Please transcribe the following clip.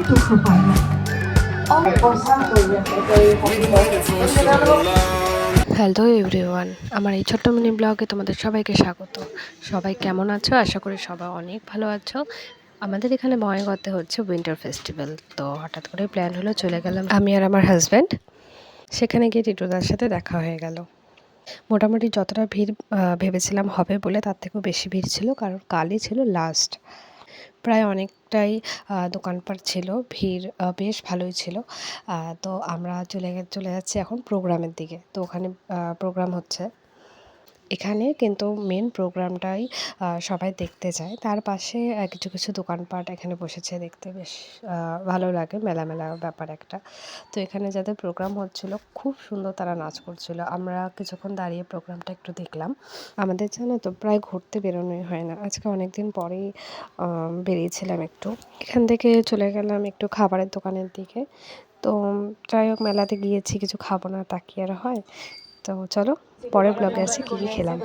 读书方面。হ্যালো everyone, আমার এই ছোট্ট মিনি ব্লগে তোমাদের সবাইকে স্বাগত। সবাই কেমন আছো? আশা করি সবাই অনেক ভালো আছো। আমাদের এখানে বঙ্গাইগাঁওতে হচ্ছে উইন্টার ফেস্টিভ্যাল। তো হঠাৎ করে প্ল্যান হলো, চলে গেলাম আমি আর আমার হাজব্যান্ড। সেখানে গিয়ে টিটুদার সাথে দেখা হয়ে গেল। মোটামুটি যতটা ভিড় ভেবেছিলাম হবে বলে, তার থেকেও বেশি ভিড় ছিল, কারণ কালই ছিল লাস্ট। প্রায় অনেকটাই দোকানপাট ছিল, ভিড় বেশ ভালোই ছিল। তো আমরা চলে যাচ্ছি এখন প্রোগ্রামের দিকে। তো ওখানে প্রোগ্রাম হচ্ছে এখানে, কিন্তু মেন প্রোগ্রামটাই সবাই দেখতে যায়। তার পাশে কিছু কিছু দোকানপাট এখানে বসেছে, দেখতে বেশ ভালো লাগে, মেলা মেলা ব্যাপার একটা। তো এখানে যাদের প্রোগ্রাম হচ্ছিল খুব সুন্দর তারা নাচ করছিল। আমরা কিছুক্ষণ দাঁড়িয়ে প্রোগ্রামটা একটু দেখলাম। আমাদের জানো তো প্রায় ঘুরতে বেরোনোই হয় না, আজকে অনেক দিন পরেই বেরিয়েছিলাম একটু। এখান থেকে চলে গেলাম একটু খাবারের দোকানের দিকে। তো যাই হোক, মেলাতে গিয়েছি, কিছু খাবো না তা কি আর হয়। তো চলো পরের ব্লগে আসি কী কী খেলাম।